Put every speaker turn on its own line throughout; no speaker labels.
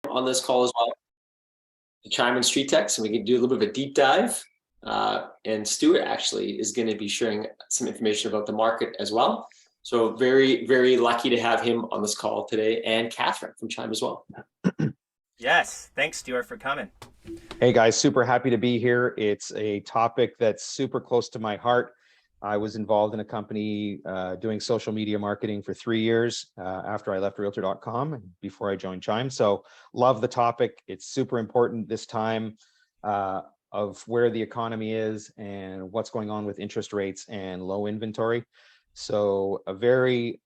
on this call as well, the Chime and Street Text, and we can do a little bit of a deep dive. And Stuart actually is going to be sharing some information about the market as well. So very, very lucky to have him on this call today, and Catherine from Chime as well.
Yes, thanks, Stuart, for coming.
Hey guys, super happy to be here. It's a topic that's super close to my heart. I was involved in a company doing social media marketing for 3 years after I left Realtor.com and before I joined Chime. So love the topic. It's super important this time of where the economy is and what's going on with interest rates and low inventory. So a very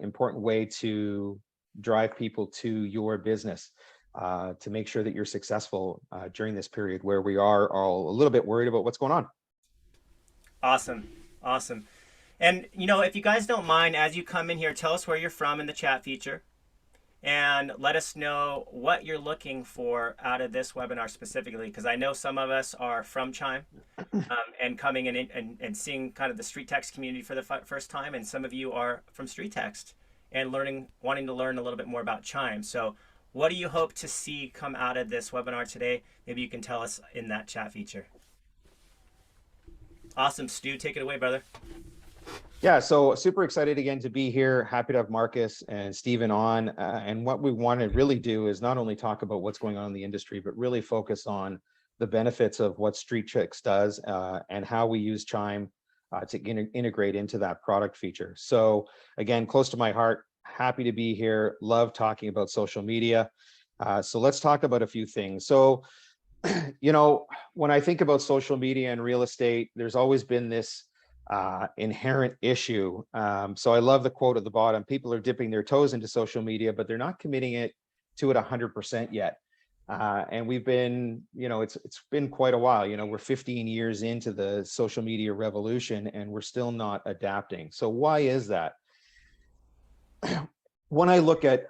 important way to drive people to your business. To make sure that you're successful during this period where we are all a little bit worried about what's going on.
Awesome. And, if you guys don't mind, as you come in here, tell us where you're from in the chat feature and let us know what you're looking for out of this webinar specifically, because I know some of us are from Chime and coming in and seeing kind of the Street Text community for the first time, and some of you are from Street Text and wanting to learn a little bit more about Chime. So what do you hope to see come out of this webinar today? Maybe you can tell us in that chat feature. Awesome. Stu, take it away, brother.
Yeah, so super excited again to be here. Happy to have Marcus and Stephen on. And what we want to really do is not only talk about what's going on in the industry, but really focus on the benefits of what Street Text does and how we use Chime to integrate into that product feature. So again, close to my heart. Happy to be here. Love talking about social media. So let's talk about a few things. So, when I think about social media and real estate, there's always been this inherent issue. So I love the quote at the bottom. People are dipping their toes into social media, but they're not committing to it 100% yet. And we've been, it's been quite a while. We're 15 years into the social media revolution and we're still not adapting. So why is that? When I look at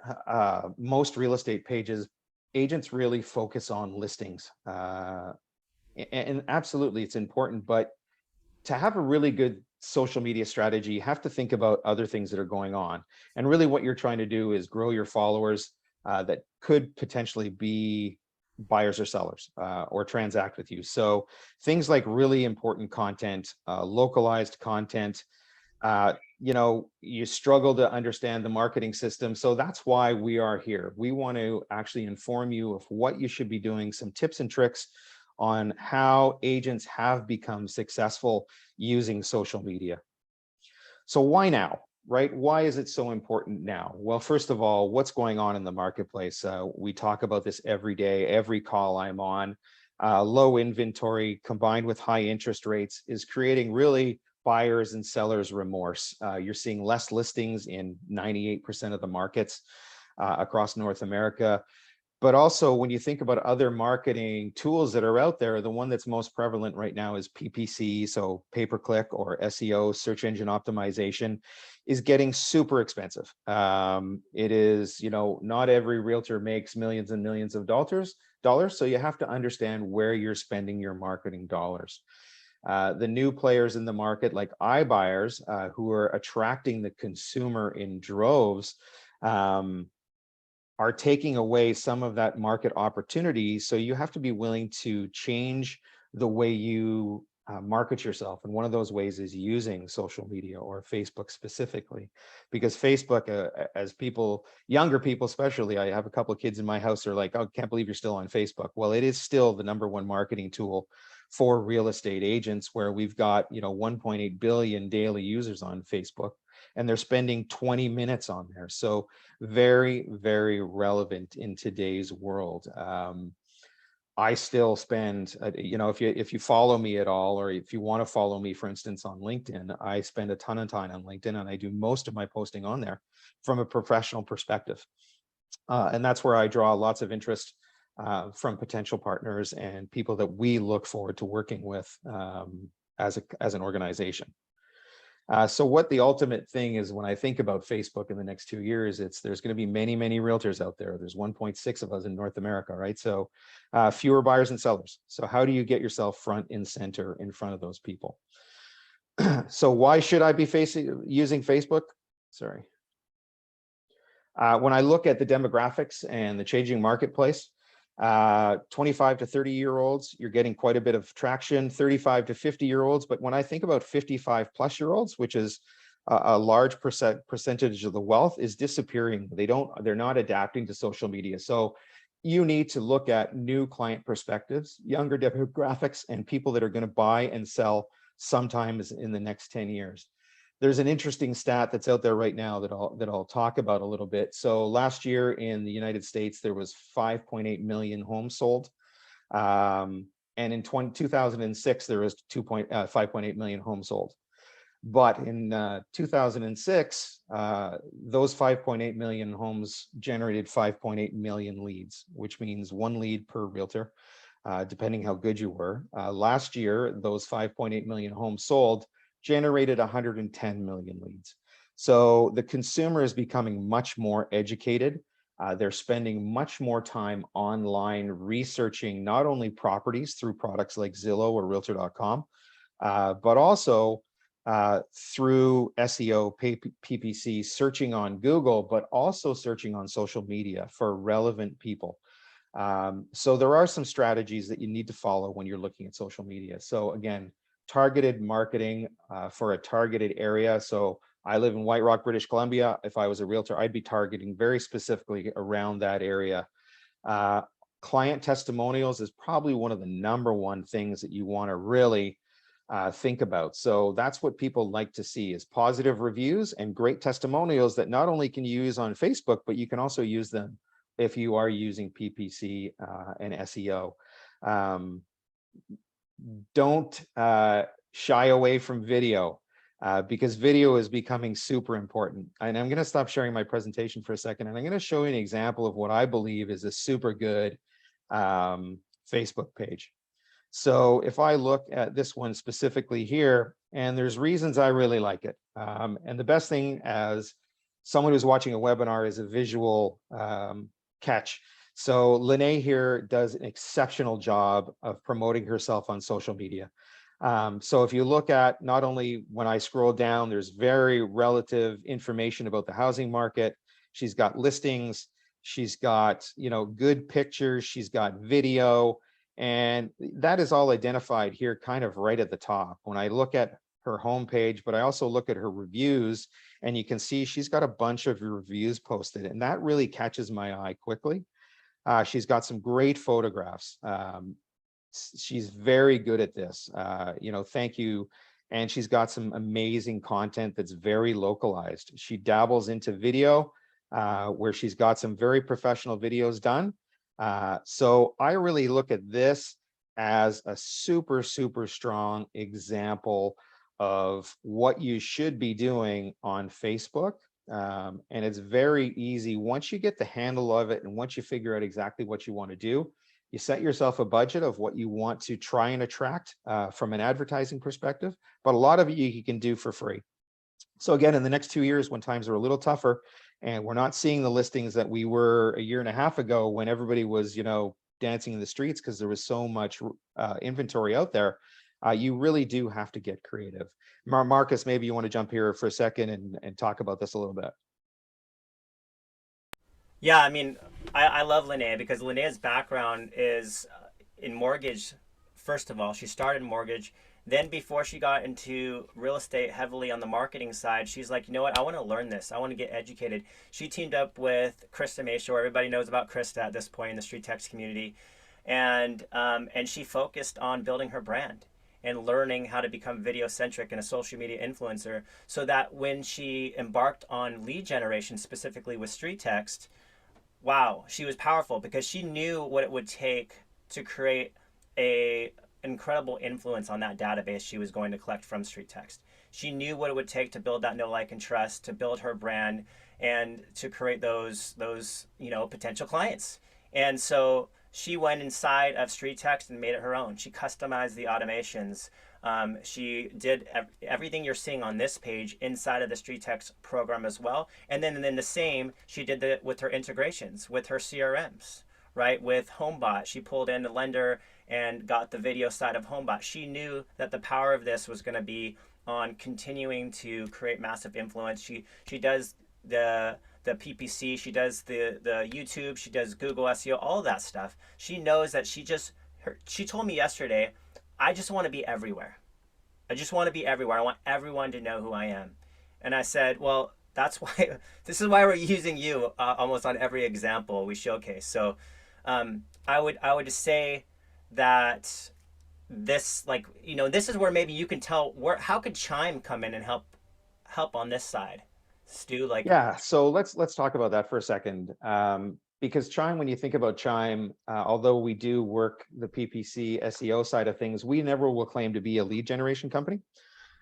most real estate pages, agents really focus on listings. And absolutely, it's important. But to have a really good social media strategy, you have to think about other things that are going on. And really what you're trying to do is grow your followers that could potentially be buyers or sellers or transact with you. So things like really important content, localized content, you struggle to understand the marketing system. So that's why we are here. We want to actually inform you of what you should be doing, some tips and tricks on how agents have become successful using social media. So why now, right? Why is it so important now? Well, first of all, what's going on in the marketplace? We talk about this every day, every call I'm on. Low inventory combined with high interest rates is creating really buyers and sellers remorse. You're seeing less listings in 98% of the markets across North America. But also when you think about other marketing tools that are out there, the one that's most prevalent right now is PPC, so pay-per-click, or SEO, search engine optimization, is getting super expensive. It is, not every realtor makes millions and millions of dollars, so you have to understand where you're spending your marketing dollars. The new players in the market, like iBuyers, who are attracting the consumer in droves, are taking away some of that market opportunity. So you have to be willing to change the way you market yourself. And one of those ways is using social media, or Facebook specifically, because Facebook, as people, younger people especially, I have a couple of kids in my house, are like, oh, can't believe you're still on Facebook. Well, it is still the #1 marketing tool for real estate agents, where we've got 1.8 billion daily users on Facebook, and they're spending 20 minutes on there. So very, very relevant in today's world. I still spend, if you follow me at all, or if you want to follow me, for instance, on LinkedIn, I spend a ton of time on LinkedIn, and I do most of my posting on there from a professional perspective. And that's where I draw lots of interest from potential partners and people that we look forward to working with as an organization. So what the ultimate thing is, when I think about Facebook in the next 2 years, there's going to be many, many realtors out there. There's 1.6 of us in North America, right? So fewer buyers and sellers. So how do you get yourself front and center in front of those people? So why should I be using Facebook? Sorry. When I look at the demographics and the changing marketplace, 25 to 30-year-olds, you're getting quite a bit of traction, 35 to 50-year-olds. But when I think about 55-plus-year-olds, which is a large percentage of the wealth, is disappearing. They're not adapting to social media. So you need to look at new client perspectives, younger demographics, and people that are going to buy and sell sometimes in the next 10 years. There's an interesting stat that's out there right now that I'll talk about a little bit. So last year in the United States, there was 5.8 million homes sold. And in 2006, there was 5.8 million homes sold. But in 2006, those 5.8 million homes generated 5.8 million leads, which means one lead per realtor, depending how good you were. Last year, those 5.8 million homes sold generated 110 million leads. So the consumer is becoming much more educated. They're spending much more time online researching not only properties through products like Zillow or Realtor.com, but also through SEO, PPC, searching on Google, but also searching on social media for relevant people. So there are some strategies that you need to follow when you're looking at social media. So again, targeted marketing for a targeted area. So I live in White Rock, British Columbia. If I was a realtor, I'd be targeting very specifically around that area. Client testimonials is probably one of the #1 things that you want to really think about. So that's what people like to see, is positive reviews and great testimonials that not only can you use on Facebook, but you can also use them if you are using PPC and SEO. Don't shy away from video because video is becoming super important. And I'm going to stop sharing my presentation for a second, and I'm going to show you an example of what I believe is a super good Facebook page. So if I look at this one specifically here, and there's reasons I really like it. And the best thing as someone who's watching a webinar is a visual catch. So Lene here does an exceptional job of promoting herself on social media. So if you look at, not only when I scroll down, there's very relative information about the housing market. She's got listings, she's got, good pictures, she's got video, and that is all identified here kind of right at the top. When I look at her homepage, but I also look at her reviews, and you can see she's got a bunch of reviews posted, and that really catches my eye quickly. She's got some great photographs. She's very good at this, thank you. And she's got some amazing content that's very localized. She dabbles into video, where she's got some very professional videos done. So I really look at this as a super, super strong example of what you should be doing on Facebook. And it's very easy. Once you get the handle of it, and once you figure out exactly what you want to do, you set yourself a budget of what you want to try and attract from an advertising perspective, but a lot of it you can do for free. So again, in the next 2 years, when times are a little tougher and we're not seeing the listings that we were a year and a half ago, when everybody was, dancing in the streets because there was so much inventory out there, you really do have to get creative. Marcus, maybe you want to jump here for a second and talk about this a little bit.
Yeah, I mean, I love Linnea because Linnea's background is in mortgage. First of all, she started in mortgage. Then before she got into real estate heavily on the marketing side, she's like, you know what, I want to learn this. I want to get educated. She teamed up with Krista Mayshore. Everybody knows about Krista at this point in the street text community. And she focused on building her brand and learning how to become video centric and a social media influencer, so that when she embarked on lead generation, specifically with street text, wow, she was powerful because she knew what it would take to create a incredible influence on that database she was going to collect from street text. She knew what it would take to build that know, like, and trust, to build her brand, and to create those potential clients. And so she went inside of street text and made it her own. She customized the automations. She did everything you're seeing on this page inside of the street text program as well. And then the same, she did that with her integrations, with her CRMs, right? With HomeBot, she pulled in the lender and got the video side of HomeBot. She knew that the power of this was going to be on continuing to create massive influence. She does the the PPC, she does the YouTube, she does Google SEO, all of that stuff. She knows that she told me yesterday, I just want to be everywhere. I just want to be everywhere. I want everyone to know who I am. And I said, well, that's why, this is why we're using you almost on every example we showcase. So I would say that this, like, you know, this is where maybe you can tell how could Chime come in and help on this side, Stu? Like,
Yeah, so let's talk about that for a second. Because Chime, when you think about Chime, although we do work the PPC SEO side of things, we never will claim to be a lead generation company.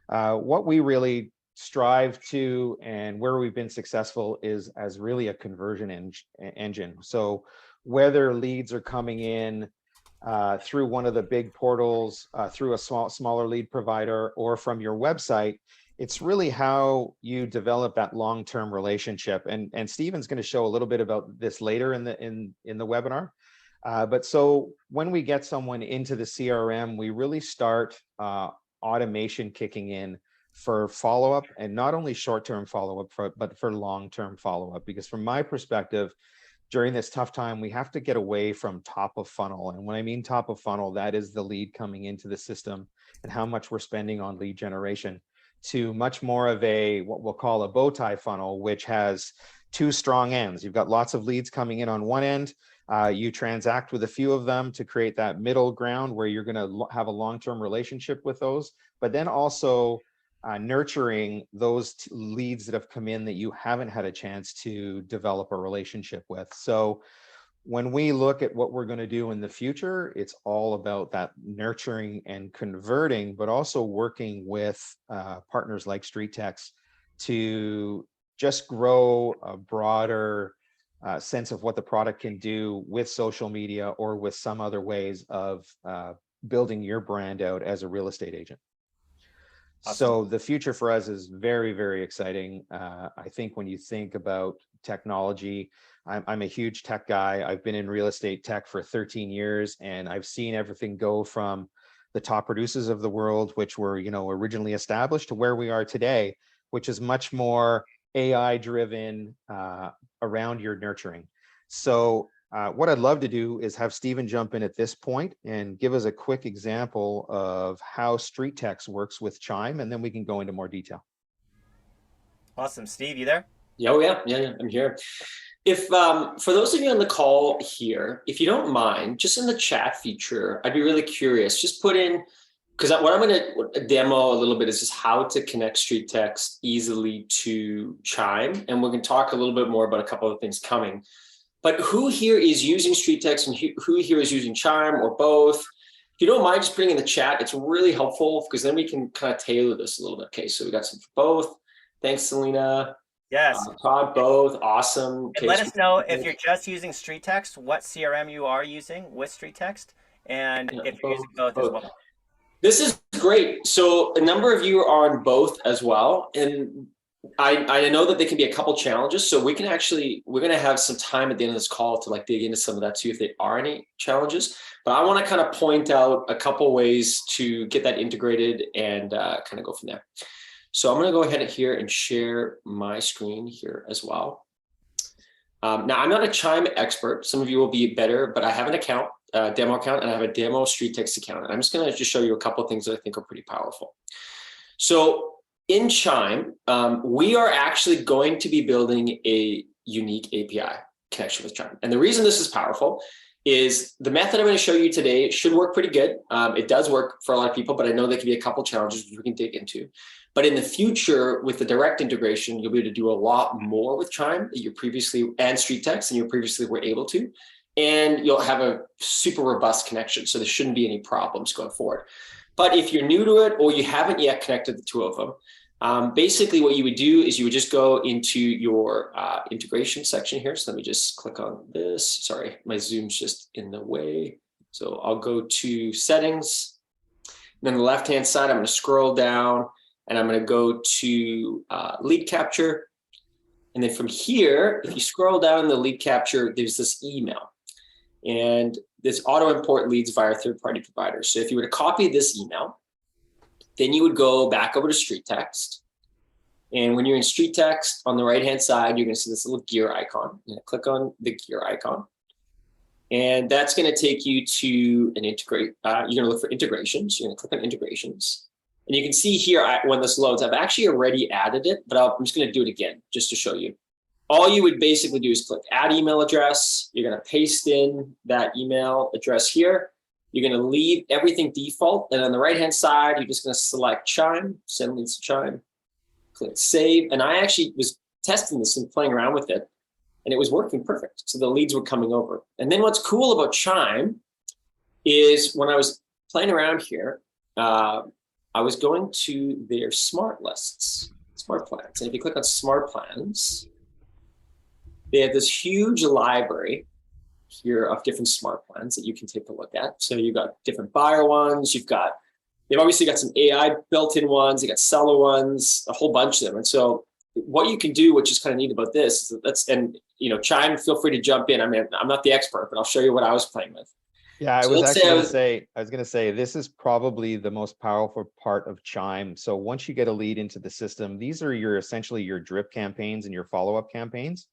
What we really strive to and where we've been successful is as really a conversion engine. So whether leads are coming in through one of the big portals, through a smaller lead provider, or from your website, it's really how you develop that long-term relationship. And Stephen's going to show a little bit about this later in the webinar. But so when we get someone into the CRM, we really start automation kicking in for follow-up, and not only short-term follow-up, but for long-term follow-up. Because from my perspective, during this tough time, we have to get away from top of funnel. And when I mean top of funnel, that is the lead coming into the system and how much we're spending on lead generation, to much more of a, what we'll call a bow tie funnel, which has two strong ends. You've got lots of leads coming in on one end. You transact with a few of them to create that middle ground where you're going to have a long-term relationship with those, but then also nurturing those leads that have come in that you haven't had a chance to develop a relationship with. So when we look at what we're going to do in the future, it's all about that nurturing and converting, but also working with partners like StreetText to just grow a broader sense of what the product can do with social media or with some other ways of building your brand out as a real estate agent. Awesome. So the future for us is very, very exciting. I think when you think about technology, I'm a huge tech guy. I've been in real estate tech for 13 years, and I've seen everything go from the top producers of the world, which were, you know, originally established, to where we are today, which is much more AI driven around your nurturing. So what I'd love to do is have Stephen jump in at this point and give us a quick example of how StreetText works with Chime, and then we can go into more detail.
Awesome. Steve, you there?
Yeah, I'm here. If for those of you on the call here, if you don't mind, just in the chat feature, I'd be really curious. Just put in, because what I'm going to demo a little bit is just how to connect StreetText easily to Chime, and we're going to talk a little bit more about a couple of things coming. But who here is using StreetText and who here is using Chime, or both? If you don't mind just putting in the chat, it's really helpful, because then we can kind of tailor this a little bit. Okay, so we got some for both. Thanks, Selena.
Yes.
Todd, both. Awesome.
Okay, let us know if you're just using StreetText, what CRM you are using with StreetText, and if you're using both as well.
This is great. So a number of you are on both as well. And I know that there can be a couple challenges. So we're going to have some time at the end of this call to like dig into some of that too, if there are any challenges. But I want to kind of point out a couple ways to get that integrated and kind of go from there. So I'm going to go ahead here and share my screen here as well. Now, I'm not a Chime expert. Some of you will be better, but I have an account, demo account, and I have a demo StreetText account. And I'm just going to just show you a couple of things that I think are pretty powerful. So in Chime, we are actually going to be building a unique API connection with Chime. And the reason this is powerful is the method I'm going to show you today should work pretty good. It does work for a lot of people, but I know there can be a couple challenges which we can dig into. But in the future, with the direct integration, you'll be able to do a lot more with Chime that you previously, and StreetText, and you previously were able to. And you'll have a super robust connection. So there shouldn't be any problems going forward. But if you're new to it, or you haven't yet connected the two of them, basically what you would do is you would just go into your integration section here. So let me just click on this. Sorry, my Zoom's just in the way. So I'll go to settings. And then the left-hand side, I'm going to scroll down, and I'm going to go to lead capture. And then from here, if you scroll down the lead capture, there's this email. And this auto import leads via third-party providers. So if you were to copy this email, then you would go back over to StreetText. And when you're in street text, on the right-hand side, you're going to see this little gear icon. You're going to click on the gear icon. And that's going to take you to an integrate. You're going to look for integrations. You're going to click on integrations. And you can see here, when this loads, I've actually already added it, but I'm just going to do it again just to show you. All you would basically do is click add email address. You're going to paste in that email address here. You're going to leave everything default. And on the right-hand side, you're just going to select Chime, send leads to Chime, click save. And I actually was testing this and playing around with it, and it was working perfect. So the leads were coming over. And then what's cool about Chime is when I was playing around here, I was going to their smart lists, smart plans. And if you click on smart plans, they have this huge library here of different smart plans that you can take a look at. So you've got different buyer ones, they've obviously got some AI built-in ones, they got seller ones, a whole bunch of them. And so what you can do, which is kind of neat about this, is Chime, feel free to jump in. I mean, I'm not the expert, but I'll show you what I was playing with.
Yeah, I was going to say, this is probably the most powerful part of Chime. So once you get a lead into the system, these are essentially your drip campaigns and your follow-up campaigns.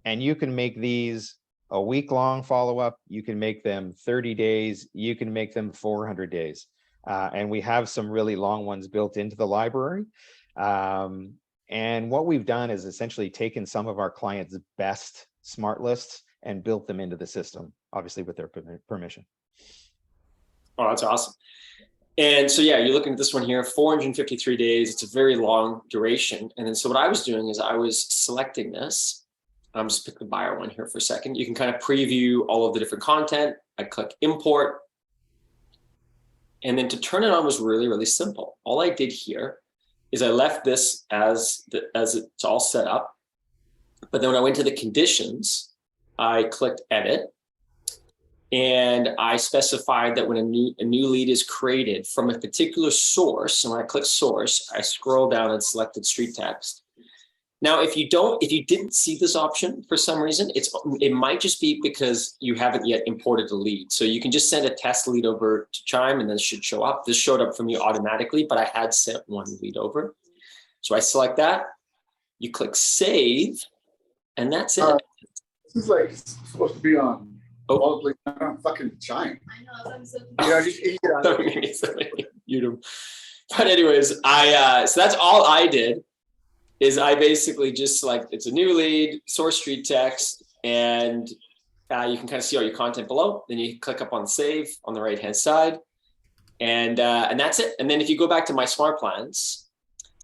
And you can make these a week-long follow-up. You can make them 30 days. You can make them 400 days. And we have some really long ones built into the library. And what we've done is essentially taken some of our clients' best smart lists and built them into the system, obviously with their permission.
Oh, that's awesome. And so, yeah, you're looking at this one here, 453 days. It's a very long duration. And then so what I was doing is I was selecting this. I'm just pick the buyer one here for a second. You can kind of preview all of the different content. I click import. And then to turn it on was really, really simple. All I did here is I left this as it's all set up. But then when I went to the conditions, I clicked edit. And I specified that when a new lead is created from a particular source, and when I click source, I scroll down and selected street text. Now, if you didn't see this option for some reason, it might just be because you haven't yet imported a lead. So you can just send a test lead over to Chime and then it should show up. This showed up for me automatically, but I had sent one lead over. So I select that, you click save, and that's it.
This is like supposed to be on fucking Chime.
I know, I'm so
But anyways, so that's all I did. Is I basically just select, it's a new lead, source street text, and you can kind of see all your content below. Then you click up on save on the right-hand side, and that's it. And then if you go back to my smart plans,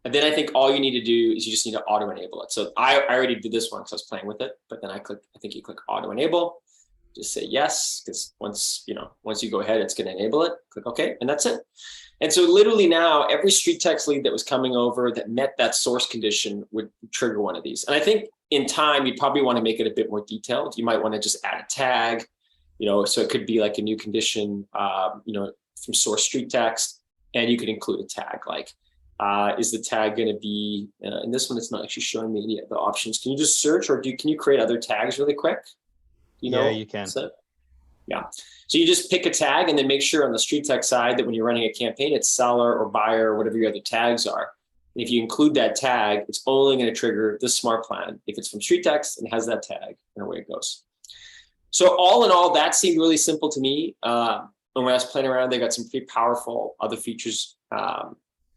and then I think all you need to do is you just need to auto enable it. So I already did this one because I was playing with it, but then I think you click auto enable, just say yes, because once you go ahead, it's going to enable it. Click OK, and that's it. And so literally now every street text lead that was coming over that met that source condition would trigger one of these. And I think in time, you'd probably want to make it a bit more detailed. You might want to just add a tag, so it could be like a new condition, from source street text, and you could include a tag like, is the tag going to be, in this one, it's not actually showing me any of the options. Can you just search, or can you create other tags really quick?
Yeah, you can.
Yeah. So you just pick a tag and then make sure on the street text side that when you're running a campaign, it's seller or buyer or whatever your other tags are. And if you include that tag, it's only going to trigger this smart plan if it's from street text and has that tag, and away it goes. So all in all, that seemed really simple to me. And when I was playing around, they got some pretty powerful other features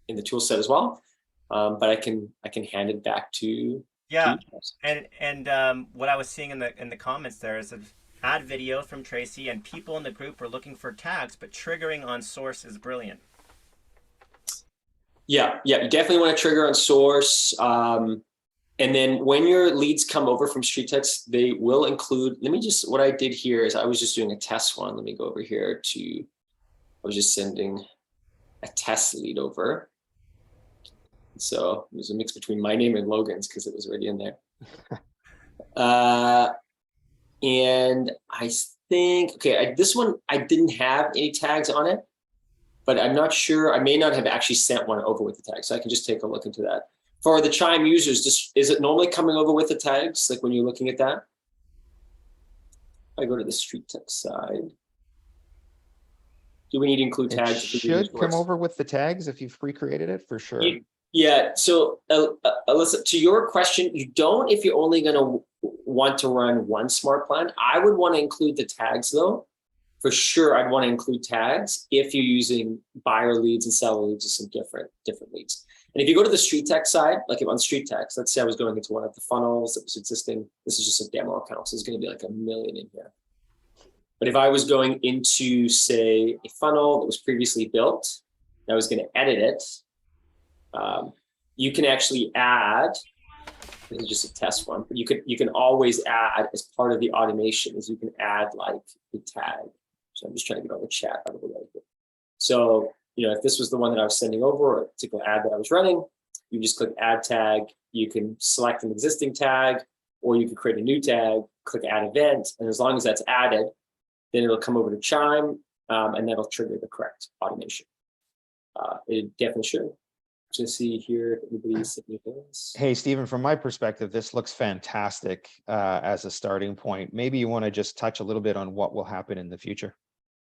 in the tool set as well. But I can hand it back to
and what I was seeing in the comments there is add video from Tracy, and people in the group were looking for tags, but triggering on source is brilliant.
Yeah, you definitely want to trigger on source. And then when your leads come over from street text, they will include, what I did here is I was just doing a test one. Let me go over here I was just sending a test lead over. So it was a mix between my name and Logan's because it was already in there. And I think, this one, I didn't have any tags on it, but I'm not sure. I may not have actually sent one over with the tag. So I can just take a look into that. For the Chime users, is it normally coming over with the tags? Like when you're looking at that? I go to the street text side. Do we need to include tags?
It should come over with the tags if you've pre-created it, for sure.
Yeah. So, Alyssa, to your question, you don't if you're only going to want to run one smart plan. I would want to include the tags though. For sure, I'd want to include tags if you're using buyer leads and seller leads or some different leads. And if you go to the street text side, like on street text, let's say I was going into one of the funnels that was existing. This is just a demo account, so there's going to be like 1 million in here. But if I was going into, say, a funnel that was previously built, and I was going to edit it, you can actually add. This is just a test one, but you can always add as part of the automation is you can add like a tag. So I'm just trying to get all the chat out of the way. So, if this was the one that I was sending over or a particular ad that I was running, you just click add tag. You can select an existing tag, or you can create a new tag, click add event. And as long as that's added, then it'll come over to Chime and that'll trigger the correct automation. It definitely should. Just see here if anybody's sending this.
Hey, Stephen, from my perspective, this looks fantastic as a starting point. Maybe you want to just touch a little bit on what will happen in the future.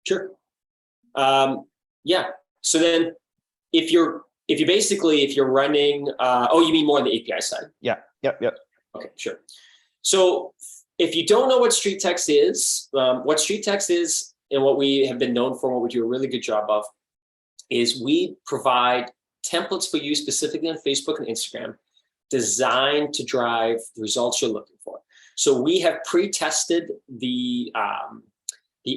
Sure. Yeah. So then if you're running, you mean more on the API side?
Yeah. Yep.
Okay, sure. So if you don't know what street text is, and what we have been known for, what we do a really good job of, is we provide templates for you specifically on Facebook and Instagram designed to drive the results you're looking for. So we have pre-tested the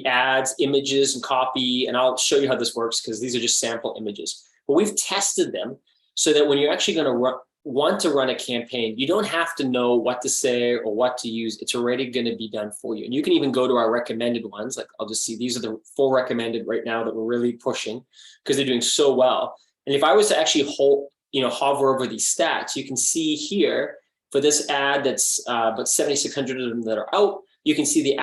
ads, images, and copy, and I'll show you how this works because these are just sample images. But we've tested them so that when you're actually going to want to run a campaign, you don't have to know what to say or what to use. It's already going to be done for you. And you can even go to our recommended ones. Like I'll just see these are the 4 recommended right now that we're really pushing because they're doing so well. And if I was to actually hover over these stats, you can see here for this ad that's about 7,600 of them that are out. You can see the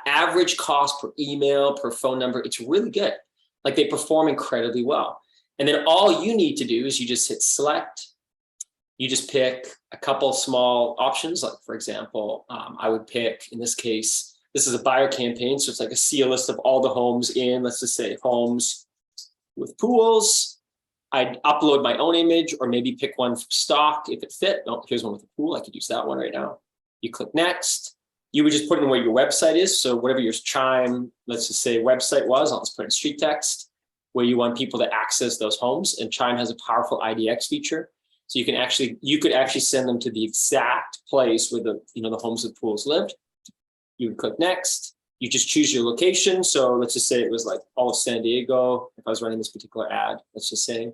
average cost per email, per phone number. It's really good. Like they perform incredibly well. And then all you need to do is you just hit select. You just pick a couple small options. Like for example, I would pick, in this case, this is a buyer campaign. So it's like see a list of all the homes in, let's just say homes with pools. I'd upload my own image or maybe pick one from stock if it fit. No, here's one with a pool. I could use that one right now. You click next. You would just put in where your website is. So whatever your Chime, let's just say website was, I'll just put in street text where you want people to access those homes. And Chime has a powerful IDX feature. So you could actually send them to the exact place where the homes with pools lived. You would click next. You just choose your location. So let's just say it was like all of San Diego. If I was running this particular ad, let's just say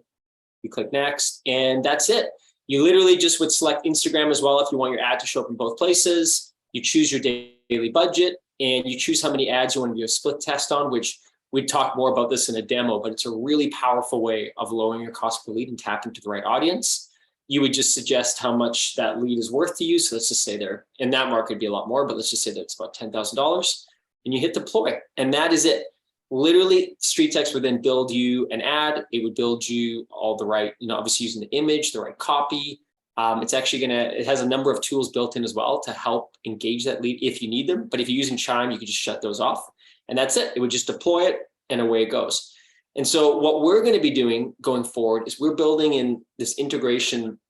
you click next and that's it. You literally just would select Instagram as well if you want your ad to show up in both places. You choose your daily budget and you choose how many ads you want to do a split test on, which we'd talk more about this in a demo, but it's a really powerful way of lowering your cost per lead and tapping to the right audience. You would just suggest how much that lead is worth to you. So let's just say there, in that market, it'd be a lot more, but let's just say that it's about $10,000 and you hit deploy and that is it. Literally street text would then build you an ad. It would build you all the right, obviously using the image, the right copy. It's actually it has a number of tools built in as well to help engage that lead if you need them. But if you're using Chime, you can just shut those off and that's it. It would just deploy it and away it goes. And so what we're going to be doing going forward is we're building in this integration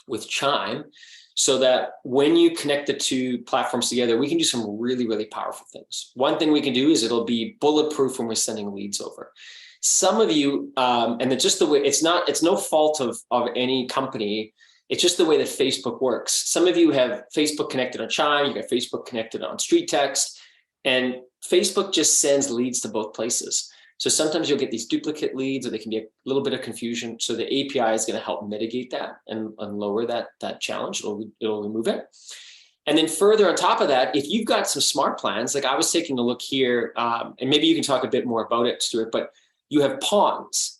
with Chime so that when you connect the 2 platforms together, we can do some really, really powerful things. One thing we can do is it'll be bulletproof when we're sending leads over. Some of you, and it's just the way, it's no fault of any company. It's just the way that Facebook works. Some of you have Facebook connected on Chime, you got Facebook connected on Street Text, and Facebook just sends leads to both places. So sometimes you'll get these duplicate leads or there can be a little bit of confusion. So the API is going to help mitigate that and lower that challenge. It'll remove it. And then further on top of that, if you've got some smart plans, like I was taking a look here, and maybe you can talk a bit more about it, Stuart, but you have pawns.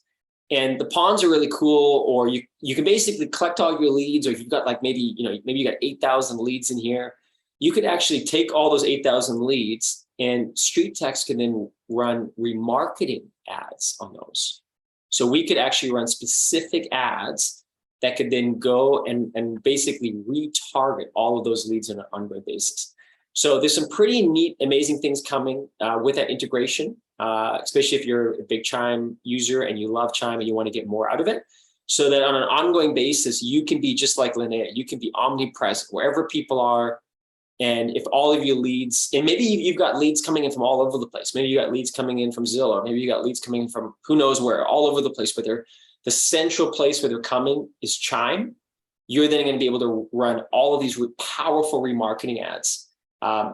And the pawns are really cool, or you can basically collect all your leads, or if you've got like maybe you got 8,000 leads in here, you could actually take all those 8,000 leads and Street Text can then run remarketing ads on those. So we could actually run specific ads that could then go and basically retarget all of those leads on an ongoing basis. So there's some pretty neat, amazing things coming with that integration, especially if you're a big Chime user and you love Chime and you want to get more out of it. so that on an ongoing basis, you can be just like Linnea, you can be omnipresent wherever people are. And if all of your leads, and maybe you've got leads coming in from all over the place, maybe you got leads coming in from Zillow, maybe you got leads coming in from who knows where, all over the place, but the central place where they're coming is Chime. You're then going to be able to run all of these powerful remarketing ads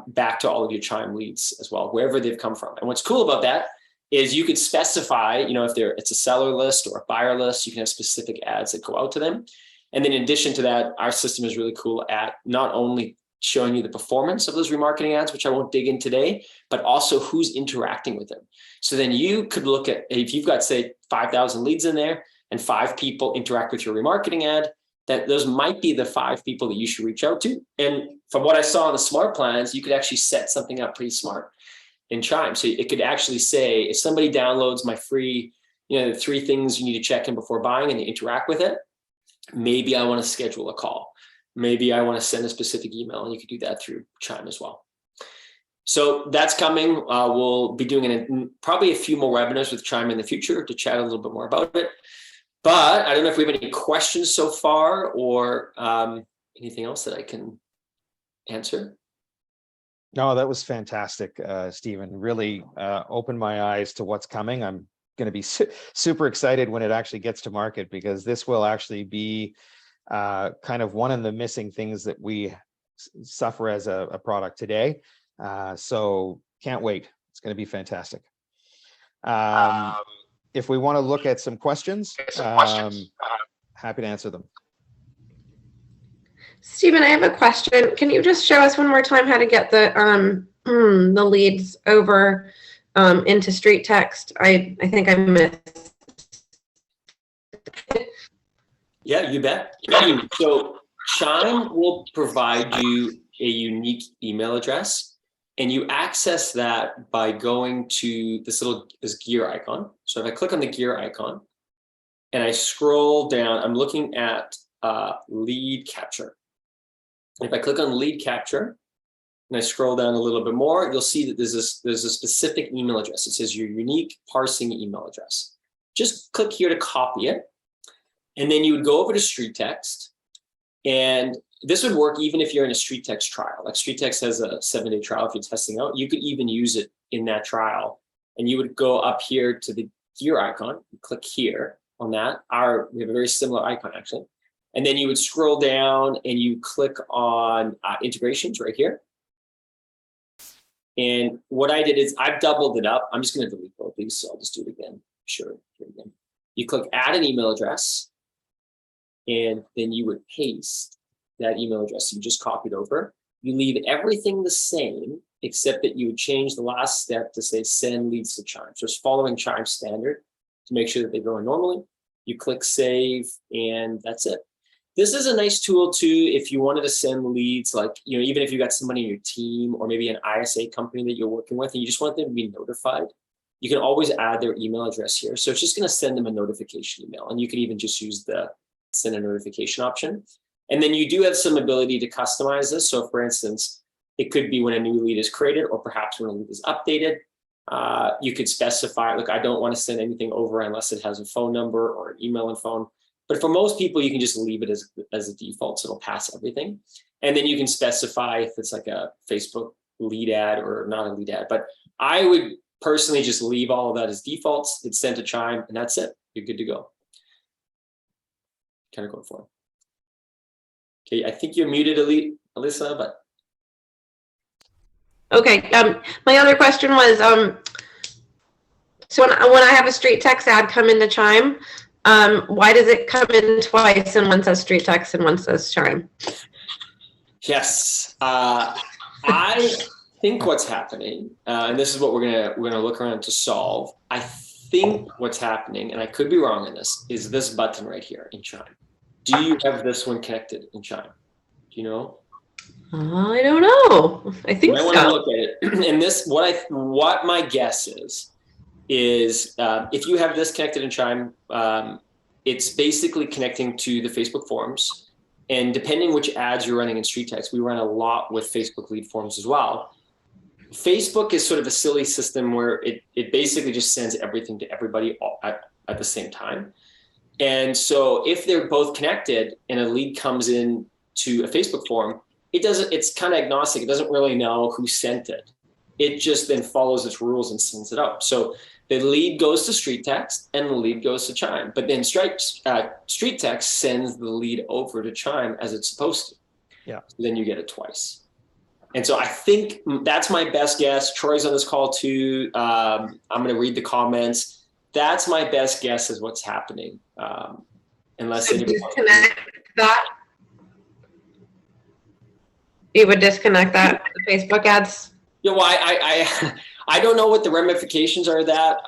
back to all of your Chime leads as well, wherever they've come from. And what's cool about that is you could specify, you know, if it's a seller list or a buyer list, you can have specific ads that go out to them. And then in addition to that, our system is really cool at not only showing you the performance of those remarketing ads, which I won't dig in today, but also who's interacting with them. So then you could look at, if you've got, say, 5,000 leads in there and 5 people interact with your remarketing ad, that those might be the 5 people that you should reach out to. And from what I saw in the smart plans, you could actually set something up pretty smart in Chime. So it could actually say, if somebody downloads my free, you know, the 3 things you need to check in before buying and they interact with it, maybe I want to schedule a call. Maybe I want to send a specific email, and you could do that through Chime as well. So that's coming. We'll be doing probably a few more webinars with Chime in the future to chat a little bit more about it. But I don't know if we have any questions so far or anything else that I can answer.
No, that was fantastic, Stephen. Really opened my eyes to what's coming. I'm going to be super excited when it actually gets to market, because this will actually be kind of one of the missing things that we suffer as a product today. So can't wait. It's going to be fantastic. If we want to look at some questions, happy to answer them.
Stephen, I have a question. Can you just show us one more time how to get the leads over into street text? I think I missed.
Yeah, you bet. So Chime will provide you a unique email address, and you access that by going to this gear icon. So if I click on the gear icon and I scroll down, I'm looking at lead capture. If I click on lead capture and I scroll down a little bit more, you'll see that there's a specific email address. It says your unique parsing email address. Just click here to copy it. And then you would go over to Street Text, and this would work even if you're in a Street Text trial. Like Street Text has a 7-day trial if you're testing out. You could even use it in that trial. And you would go up here to the gear icon, click here on that. We have a very similar icon actually. And then you would scroll down and you click on integrations right here. And what I did is I've doubled it up. I'm just going to delete both these, so I'll just do it again. Sure, here again. You click add an email address, and then you would paste that email address you just copied over. You leave everything the same, except that you would change the last step to say send leads to Chime. So it's following Chime standard to make sure that they go in normally. You click save, and that's it. This is a nice tool too if you wanted to send leads, like, you know, even if you got somebody in your team or maybe an ISA company that you're working with and you just want them to be notified, you can always add their email address here. So it's just going to send them a notification email, and you can even just use the send a notification option. And then you do have some ability to customize this. So for instance, it could be when a new lead is created, or perhaps when a lead is updated. You could specify, look, I don't want to send anything over unless it has a phone number or an email and phone. But for most people, you can just leave it as a default, so it'll pass everything. And then you can specify if it's like a Facebook lead ad or not a lead ad. But I would personally just leave all of that as defaults. It's sent to Chime, and that's it. You're good to go. Kind of going for it. Okay, I think you're muted, Alyssa, but.
Okay, my other question was, so when I have a street text ad come into Chime, why does it come in twice, and one says street text and one says Chime?
Yes, I think what's happening, and this is what we're gonna look around to solve. I think what's happening, and I could be wrong in this, is this button right here in Chime. Do you have this one connected in Chime? Do you know?
I don't know. I think so. I want
to look at it. And this, what my guess is if you have this connected in Chime, it's basically connecting to the Facebook forums. And depending which ads you're running in Street Text, we run a lot with Facebook lead forms as well. Facebook is sort of a silly system where it basically just sends everything to everybody at the same time. And so if they're both connected and a lead comes in to a Facebook form, it's kind of agnostic. It doesn't really know who sent it. It just then follows its rules and sends it out. So the lead goes to Street Text and the lead goes to Chime, but then Street Text sends the lead over to Chime as it's supposed to.
Yeah.
So then you get it twice. And so I think that's my best guess. Troy's on this call too. I'm going to read the comments. That's my best guess is what's happening. Unless
So disconnect that. You would disconnect that, the Facebook ads?
Yeah, well, I don't know what the ramifications are of that.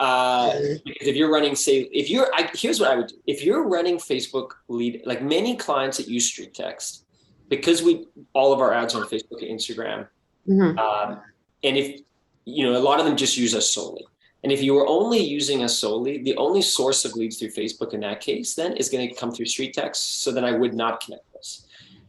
Because if you're running, say, here's what I would do. If you're running Facebook lead, like many clients that use Street Text, because all of our ads on Facebook and Instagram, and if, a lot of them just use us solely. And if you were only using us solely, the only source of leads through Facebook in that case then is going to come through Street Text. So then I would not connect this.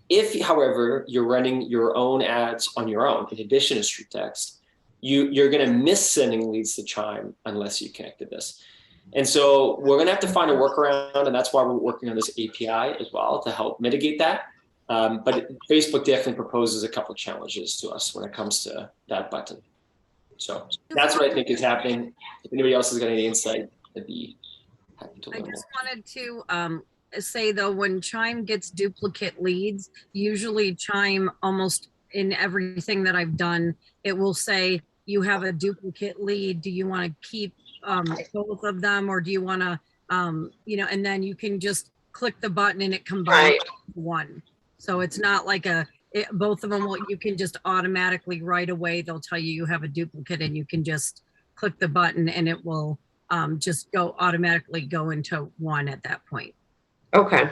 If, however, you're running your own ads on your own, in addition to Street Text, you're going to miss sending leads to Chime unless you connected this. And so we're going to have to find a workaround, and that's why we're working on this API as well to help mitigate that. But Facebook definitely proposes a couple of challenges to us when it comes to that button. So that's what I think is happening. If anybody else has got any insight, I'd be happy to learn.
I just wanted to say though, when Chime gets duplicate leads, usually Chime almost in everything that I've done, it will say you have a duplicate lead. Do you want to keep both of them, or do you want to, and then you can just click the button and it combines one. So it's not like both of them you can just automatically right away, they'll tell you have a duplicate and you can just click the button and it will just automatically go into one at that point.
Okay.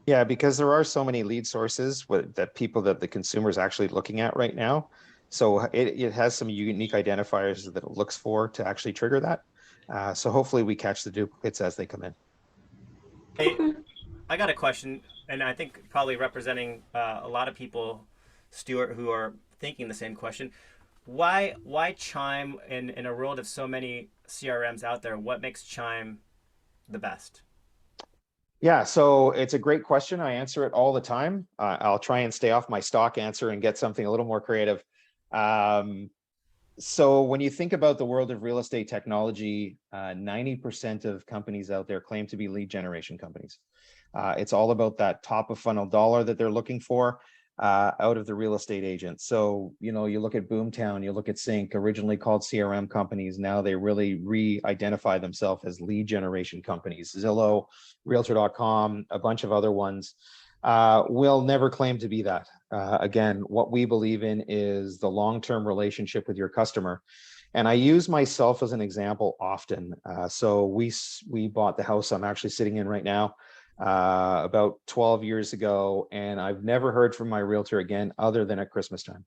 Yeah, because there are so many lead sources that the consumer is actually looking at right now. So it has some unique identifiers that it looks for to actually trigger that. So hopefully we catch the duplicates as they come in.
Hey, I got a question, and I think probably representing a lot of people, Stuart, who are thinking the same question. Why Chime in a world of so many CRMs out there? What makes Chime the best?
Yeah, so it's a great question. I answer it all the time. I'll try and stay off my stock answer and get something a little more creative. So when you think about the world of real estate technology, 90% of companies out there claim to be lead generation companies. It's all about that top of funnel dollar that they're looking for out of the real estate agent. So, you look at Boomtown, you look at Sync, originally called CRM companies. Now they really re-identify themselves as lead generation companies. Zillow, Realtor.com, a bunch of other ones will never claim to be that. Again, what we believe in is the long-term relationship with your customer. And I use myself as an example often. So we bought the house I'm actually sitting in right now about 12 years ago, and I've never heard from my realtor again other than at Christmas time,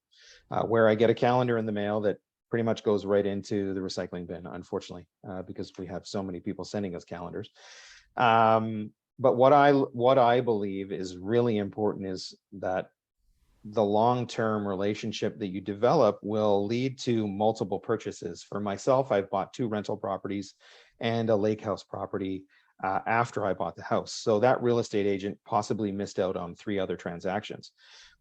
where I get a calendar in the mail that pretty much goes right into the recycling bin, unfortunately, because we have so many people sending us calendars. But what I believe is really important is that the long-term relationship that you develop will lead to multiple purchases. For myself, I've bought 2 rental properties and a lake house property after I bought the house. So that real estate agent possibly missed out on 3 other transactions.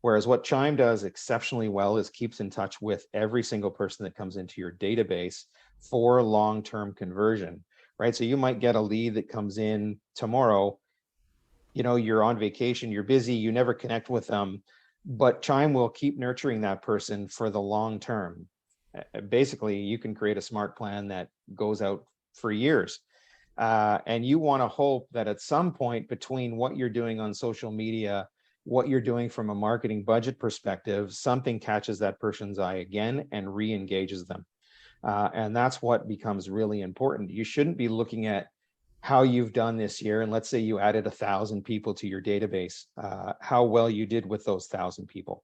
Whereas what Chime does exceptionally well is keeps in touch with every single person that comes into your database for long-term conversion, right? So you might get a lead that comes in tomorrow, you're on vacation, you're busy, you never connect with them, but Chime will keep nurturing that person for the long term. Basically, you can create a smart plan that goes out for years. And you want to hope that at some point between what you're doing on social media, what you're doing from a marketing budget perspective, something catches that person's eye again and re-engages them. And that's what becomes really important. You shouldn't be looking at how you've done this year. And let's say you added 1,000 people to your database, how well you did with those 1,000 people.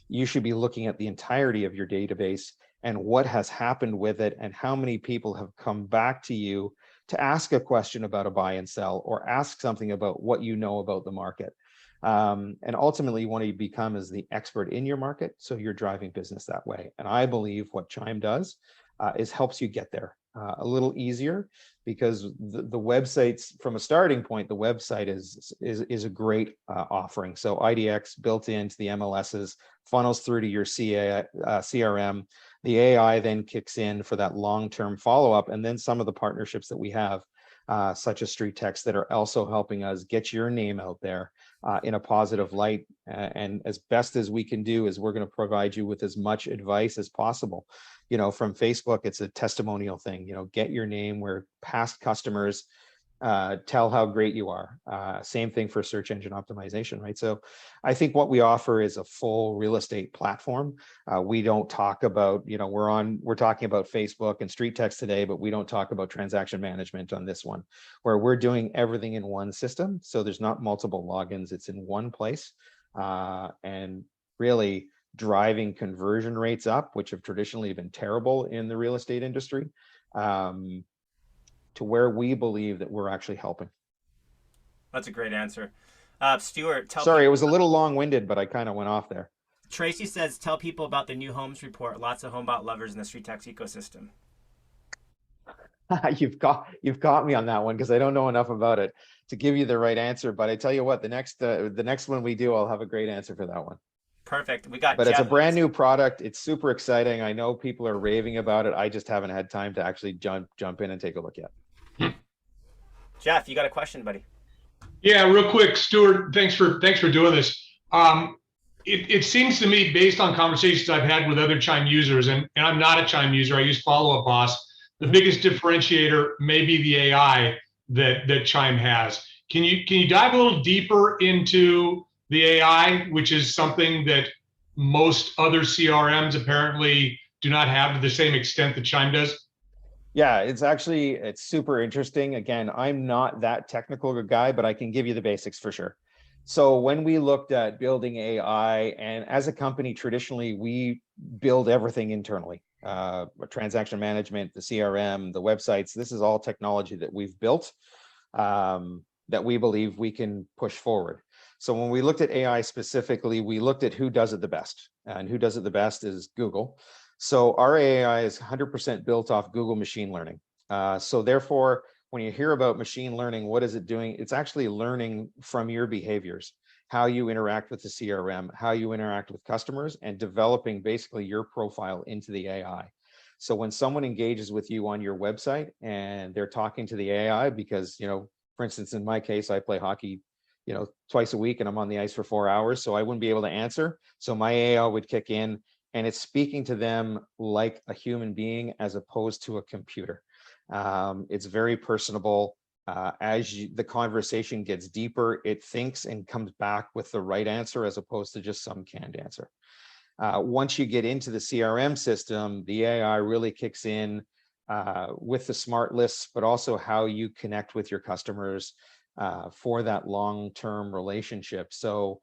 You should be looking at the entirety of your database and what has happened with it and how many people have come back to you to ask a question about a buy and sell or ask something about what you know about the market. And ultimately, you want to become as the expert in your market, so you're driving business that way. And I believe what Chime does is helps you get there. a little easier, because the websites, from a starting point, the website is a great offering. So IDX built into the MLSs, funnels through to your CRM. The AI then kicks in for that long-term follow-up, and then some of the partnerships that we have, such as Street Text, that are also helping us get your name out there in a positive light. And as best as we can do is we're going to provide you with as much advice as possible. You know, from Facebook, it's a testimonial thing, you know, get your name where past customers tell how great you are. Same thing for search engine optimization, right? So I think what we offer is a full real estate platform. We don't talk about, you know, we're talking about Facebook and Street Text today, but we don't talk about transaction management on this one, where we're doing everything in one system. So there's not multiple logins, it's in one place. And really driving conversion rates up, which have traditionally been terrible in the real estate industry, to where we believe that we're actually helping.
That's a great answer. Stuart,
Sorry, it was a little long-winded, but I kind of went off there.
Tracy says, tell people about the new homes report. Lots of homebot lovers in the Street Text ecosystem.
You've got me on that one, because I don't know enough about it to give you the right answer. But I tell you what, the next one we do, I'll have a great answer for that one.
Perfect. We got.
But
Jeff.
It's a brand new product. It's super exciting. I know people are raving about it. I just haven't had time to actually jump in and take a look yet.
Jeff, you got a question, buddy?
Yeah, real quick, Stuart. Thanks for doing this. It seems to me, based on conversations I've had with other Chime users, and I'm not a Chime user, I use Follow Up Boss. The biggest differentiator may be the AI that Chime has. Can you dive a little deeper into the AI, which is something that most other CRMs apparently do not have to the same extent that Chime does?
Yeah, it's super interesting. Again, I'm not that technical guy, but I can give you the basics for sure. So when we looked at building AI, and as a company, traditionally, we build everything internally. Transaction management, the CRM, the websites, this is all technology that we've built that we believe we can push forward. So when we looked at AI specifically, we looked at who does it the best, and who does it the best is Google. So our AI is 100% built off Google machine learning. So therefore, when you hear about machine learning, what is it doing? It's actually learning from your behaviors, how you interact with the CRM, how you interact with customers, and developing basically your profile into the AI. So when someone engages with you on your website and they're talking to the AI, because, you know, for instance, in my case, I play hockey, you know, twice a week, and I'm on the ice for 4 hours, so I wouldn't be able to answer. So my AI would kick in, and it's speaking to them like a human being as opposed to a computer. It's very personable. As the conversation gets deeper, it thinks and comes back with the right answer as opposed to just some canned answer. Once you get into the CRM system, the AI really kicks in with the smart lists, but also how you connect with your customers for that long-term relationship. So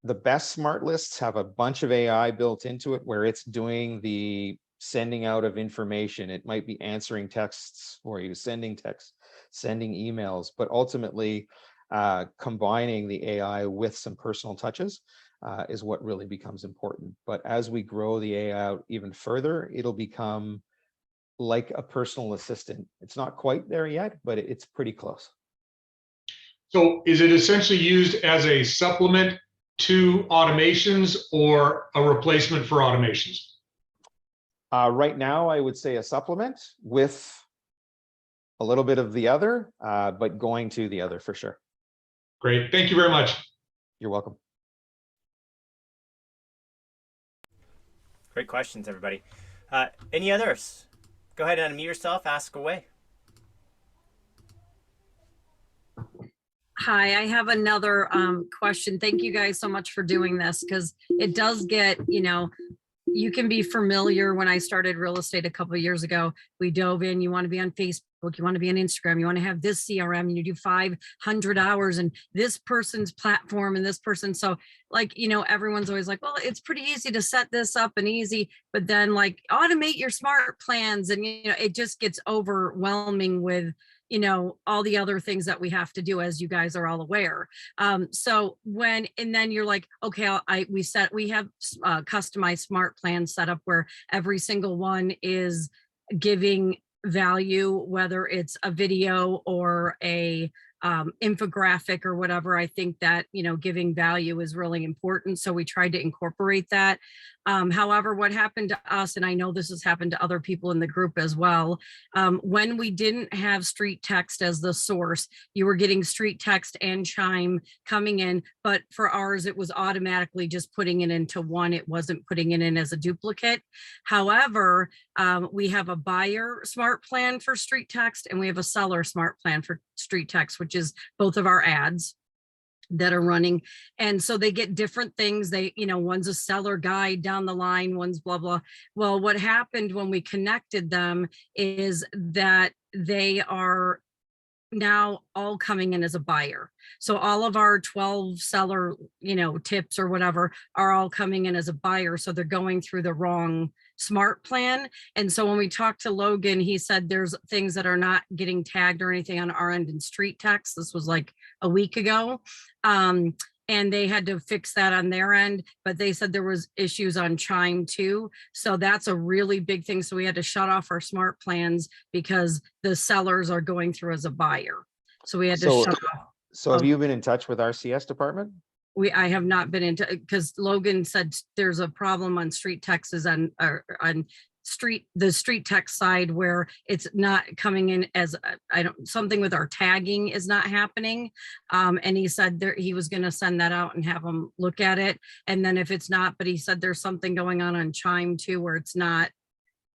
the best smart lists have a bunch of AI built into it, where it's doing the sending out of information. It might be answering texts for you, sending texts, sending emails, but ultimately combining the AI with some personal touches is what really becomes important. But as we grow the AI out even further, it'll become like a personal assistant. It's not quite there yet, but it's pretty close.
So is it essentially used as a supplement to automations or a replacement for automations?
Right now, I would say a supplement with a little bit of the other, but going to the other for sure.
Great. Thank you very much.
You're welcome.
Great questions, everybody. Any others? Go ahead and unmute yourself. Ask away.
Hi, I have another question. Thank you guys so much for doing this, because it does get, you know, you can be familiar. When I started real estate a couple of years ago, we dove in. You want to be on Facebook, you want to be on Instagram, you want to have this CRM, and you do 500 hours and this person's platform and this person. So like, you know, everyone's always like, well, it's pretty easy to set this up and easy, but then like automate your smart plans. And, you know, it just gets overwhelming with, you know, all the other things that we have to do, as you guys are all aware. So and then you're like, okay, we have customized smart plans set up where every single one is giving value, whether it's a video or a infographic or whatever. I think that, you know, giving value is really important. So we tried to incorporate that. However, what happened to us, and I know this has happened to other people in the group as well, when we didn't have street text as the source, you were getting street text and Chime coming in, but for ours, it was automatically just putting it into one. It wasn't putting it in as a duplicate. However, we have a buyer smart plan for street text and we have a seller smart plan for street text, which is both of our ads that are running. And so they get different things. They, you know, one's a seller guide down the line, one's blah, blah. Well, what happened when we connected them is that they are now all coming in as a buyer. So all of our 12 seller, you know, tips or whatever are all coming in as a buyer. So they're going through the wrong smart plan. And so when we talked to Logan, he said there's things that are not getting tagged or anything on our end in street text. This was like a week ago. And they had to fix that on their end, but they said there was issues on Chime too. So that's a really big thing. So we had to shut off our smart plans because the sellers are going through as a buyer. So we had to shut off.
So have you been in touch with our CS department?
I have not been into, because Logan said there's a problem on street texts on the street text side where it's not coming in as something with our tagging is not happening. And he said he was going to send that out and have them look at it. And then if it's not, but he said there's something going on Chime too, where it's not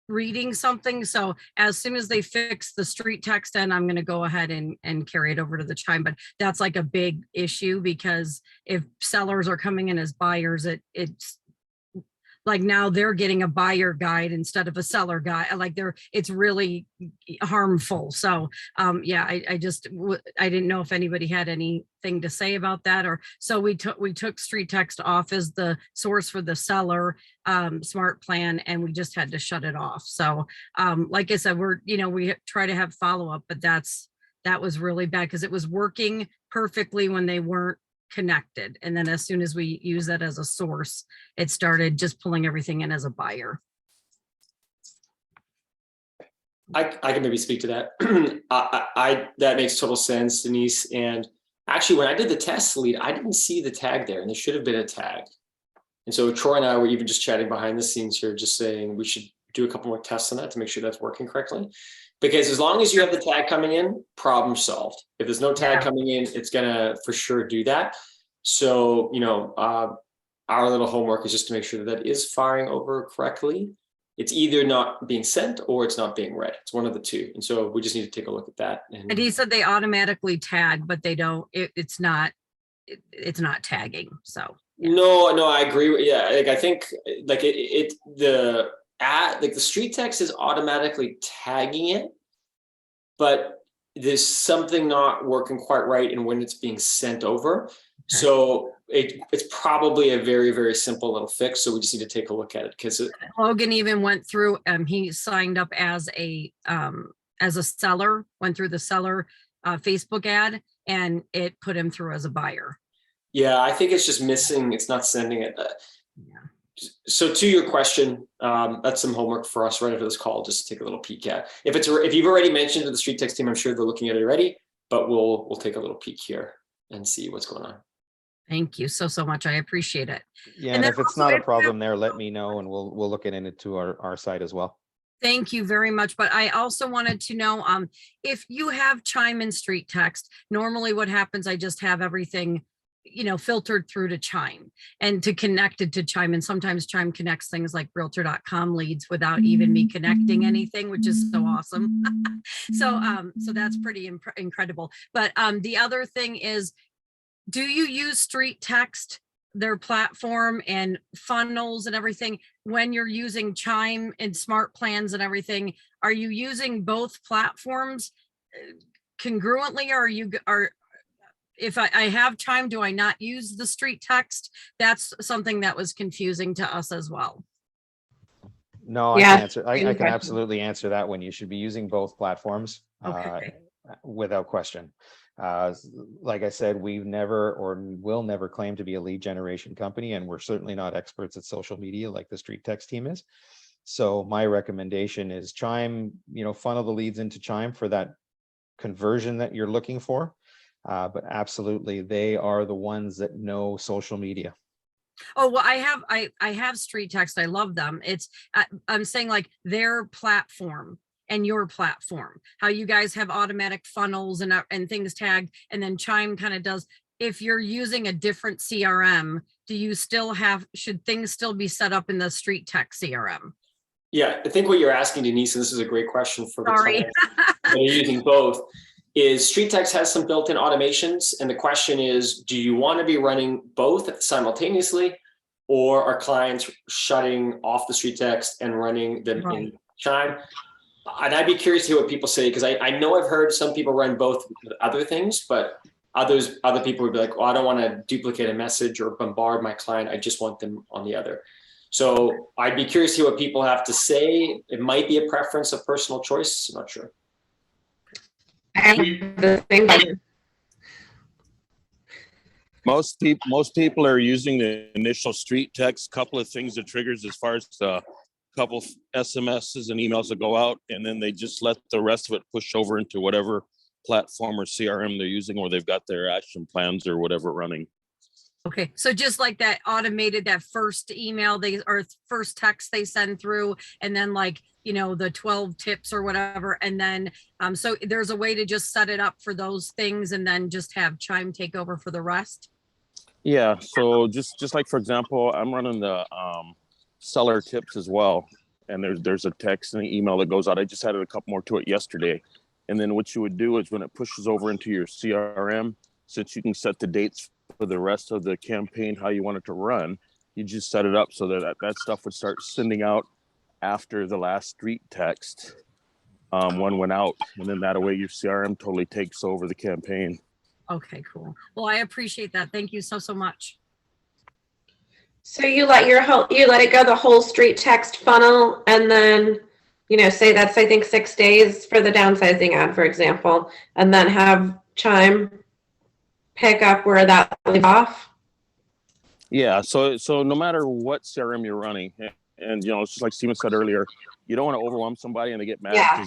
reading something. So as soon as they fix the street text, and I'm going to go ahead and carry it over to the Chime, but that's like a big issue because if sellers are coming in as buyers, it's like now they're getting a buyer guide instead of a seller guide. Like it's really harmful. So yeah, I didn't know if anybody had anything to say about that, or so we took street text off as the source for the seller smart plan, and we just had to shut it off. So like I said, we try to have follow-up, but that was really bad because it was working perfectly when they weren't connected. And then as soon as we use that as a source, it started just pulling everything in as a buyer.
I can maybe speak to that. That makes total sense, Denise. And actually, when I did the test lead, I didn't see the tag there, and there should have been a tag. And so Troy and I were even just chatting behind the scenes here, just saying we should do a couple more tests on that to make sure that's working correctly. Because as long as you have the tag coming in, problem solved. If there's no tag coming in, it's gonna for sure do that. So, our little homework is just to make sure that is firing over correctly. It's either not being sent or it's not being read. It's one of the two. And so we just need to take a look at that.
And he said they automatically tag, but they don't, it's not tagging. So. Yeah.
No, I agree. Yeah, like I think like the street text is automatically tagging it, but there's something not working quite right in when it's being sent over. Okay. So it's probably a very, very simple little fix. So we just need to take a look at it because
Logan even went through. He signed up as a seller, went through the seller Facebook ad, and it put him through as a buyer.
Yeah, I think it's just missing. It's not sending it. So to your question, that's some homework for us right after this call, just to take a little peek at. If you've already mentioned to the street text team, I'm sure they're looking at it already, but we'll take a little peek here and see what's going on.
Thank you so much. I appreciate it.
Yeah, and if it's not a problem there, let me know and we'll look at it to our side as well.
Thank you very much. But I also wanted to know if you have Chime and street text, normally what happens, I just have everything filtered through to Chime and to connect it to Chime. And sometimes Chime connects things like realtor.com leads without even me connecting anything, which is so awesome. So that's pretty incredible. But the other thing is, do you use street text, their platform and funnels and everything when you're using Chime and smart plans and everything? Are you using both platforms congruently, or if I have Chime, do I not use the street text? That's something that was confusing to us as well.
No, I can absolutely answer that one. You should be using both platforms without question. Like I said, we've never or will never claim to be a lead generation company, and we're certainly not experts at social media like the street text team is. So my recommendation is Chime, funnel the leads into Chime for that conversion that you're looking for. But absolutely, they are the ones that know social media.
Oh, well, I have Street Text. I love them. I'm saying like their platform and your platform, how you guys have automatic funnels and things tagged, and then Chime kind of does. If you're using a different CRM, should things still be set up in the Street Text CRM?
Yeah, I think what you're asking, Denise, and this is a great question for the
Sorry.
clients that are using both, is StreetText has some built-in automations. And the question is, do you want to be running both simultaneously, or are clients shutting off the StreetText and running them in Chime? And I'd be curious to hear what people say, because I know I've heard some people run both other things, but other people would be like, oh, I don't want to duplicate a message or bombard my client. I just want them on the other. So I'd be curious to hear what people have to say. It might be a preference of personal choice. I'm not sure.
Most people are using the initial Street Text, couple of things that triggers as far as a couple SMSs and emails that go out, and then they just let the rest of it push over into whatever platform or CRM they're using, or they've got their action plans or whatever running.
Okay, so just like that automated, that first email or first text they send through, and then like, the 12 tips or whatever. And then, so there's a way to just set it up for those things and then just have Chime take over for the rest.
Yeah, so just like, for example, I'm running the seller tips as well. And there's a text and an email that goes out. I just added a couple more to it yesterday. And then what you would do is when it pushes over into your CRM, since you can set the dates for the rest of the campaign, how you want it to run, you just set it up so that stuff would start sending out after the last Street Text one went out. And then that way your CRM totally takes over the campaign.
Okay, cool. Well, I appreciate that. Thank you so much.
So you let it go the whole Street Text funnel, and then, say that's, I think, 6 days for the downsizing ad, for example, and then have Chime pick up where that leaves off?
Yeah, so no matter what CRM you're running, and it's just like Steven said earlier, you don't want to overwhelm somebody and they get mad.
Yeah.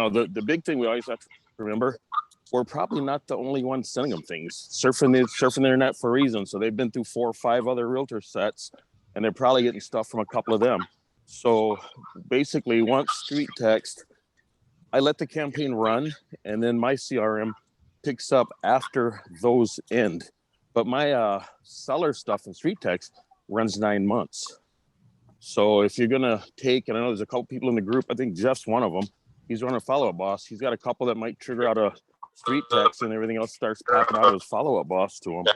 The big thing we always have to remember, we're probably not the only ones sending them things. Surfing the internet for a reason. So they've been through 4 or 5 other realtor sets, and they're probably getting stuff from a couple of them. So basically, once Street Text, I let the campaign run, and then my CRM picks up after those end. But my seller stuff in Street Text runs 9 months. So if you're gonna take, and I know there's a couple people in the group, I think Jeff's one of them. He's running a follow-up boss. He's got a couple that might trigger out a Street Text, and everything else starts popping out of his follow-up boss to him.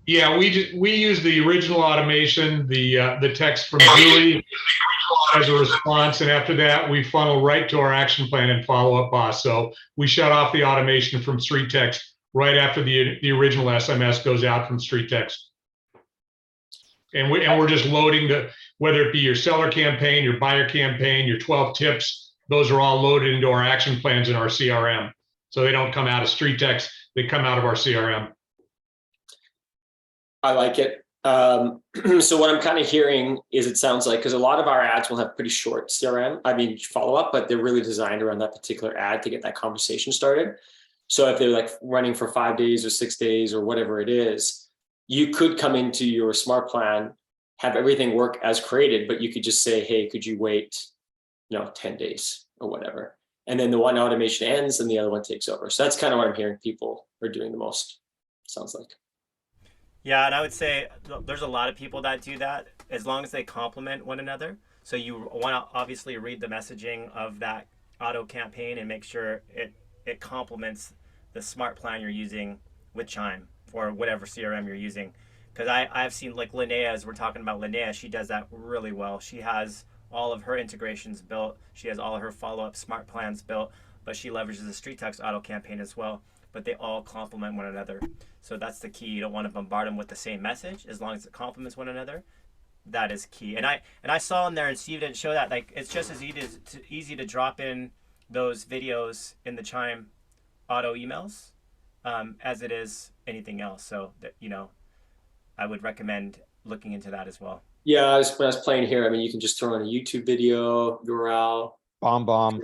Yeah, we use the original automation, the text from Julie as a response, and after that we funnel right to our action plan and follow-up boss. So we shut off the automation from Street Text right after the original SMS goes out from Street Text. And we're just loading whether it be your seller campaign, your buyer campaign, your 12 tips, those are all loaded into our action plans in our CRM. So they don't come out of Street Text, they come out of our CRM.
I like it. So what I'm kind of hearing is, it sounds like, because a lot of our ads will have pretty short follow-up, but they're really designed around that particular ad to get that conversation started. So if they're like running for 5 days or 6 days or whatever it is, you could come into your smart plan, have everything work as created, but you could just say, hey, could you wait, 10 days or whatever. And then the one automation ends and the other one takes over. So that's kind of what I'm hearing people are doing the most, sounds like.
Yeah, and I would say there's a lot of people that do that, as long as they complement one another. So you want to obviously read the messaging of that auto campaign and make sure it complements the smart plan you're using with Chime or whatever CRM you're using. Because I've seen, like Linnea, as we're talking about Linnea, she does that really well. She has all of her integrations built. She has all of her follow-up smart plans built, but she leverages the Street Text auto campaign as well. But they all complement one another. So that's the key. You don't want to bombard them with the same message. As long as it complements one another, that is key. And I saw in there, and Steve didn't show that, like, it's just as easy to drop in those videos in the Chime auto emails as it is anything else. So that, I would recommend looking into that as well.
Yeah, when I was playing here, I mean, you can just throw in a YouTube video URL,
Bomb.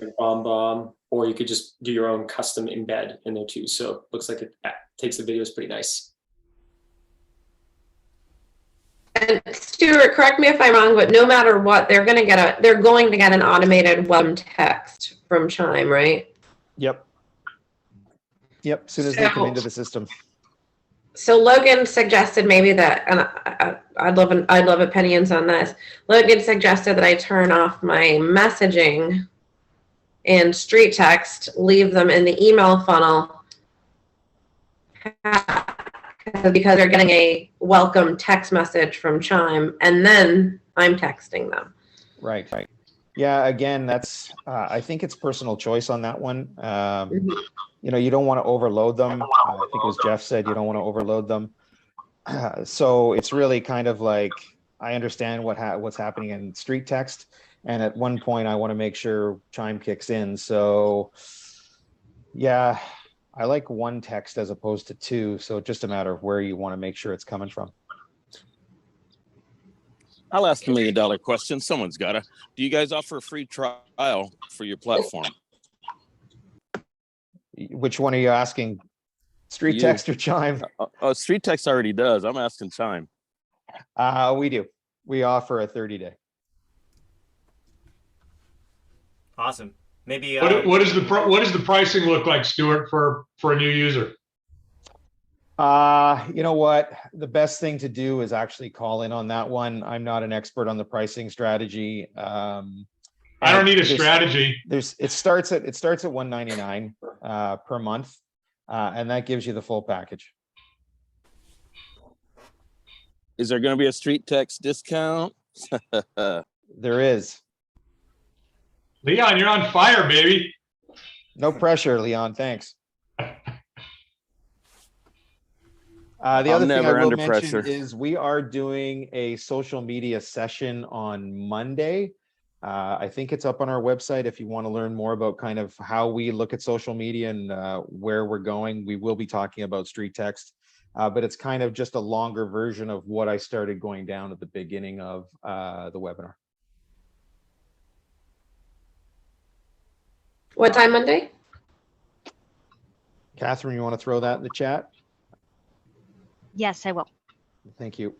or you could just do your own custom embed in there too. So it looks like it takes the videos pretty nice.
And Stuart, correct me if I'm wrong, but no matter what, they're going to get an automated welcome text from Chime, right?
Yep. As soon as they come into the system.
So Logan suggested maybe that, and I'd love opinions on this. Logan suggested that I turn off my messaging and street text, leave them in the email funnel, because they're getting a welcome text message from Chime, and then I'm texting them.
Right. Yeah, again, that's I think it's personal choice on that one. You know, you don't want to overload them. I think it was Jeff said you don't want to overload them. So it's really kind of like, I understand what's happening in street text, and at one point I want to make sure Chime kicks in. So yeah, I like one text as opposed to two. So it's just a matter of where you want to make sure it's coming from.
I'll ask $1 million question. Someone's gotta. Do you guys offer a free trial for your platform?
Which one are you asking? Street text or Chime?
Street text already does. I'm asking Chime.
We do. We offer a 30-day.
Awesome. Maybe
What does the pricing look like, Stuart, for a new user?
You know what? The best thing to do is actually call in on that one. I'm not an expert on the pricing strategy.
I don't need a strategy.
It starts at $199 per month, and that gives you the full package.
Is there going to be a street text discount?
There is.
Leon, you're on fire, baby.
No pressure, Leon. Thanks. The other thing I will mention is we are doing a social media session on Monday. I think it's up on our website if you want to learn more about kind of how we look at social media and where we're going. We will be talking about street text, but it's kind of just a longer version of what I started going down at the beginning of the webinar.
What time Monday?
Catherine, you want to throw that in the chat?
Yes, I will.
Thank you.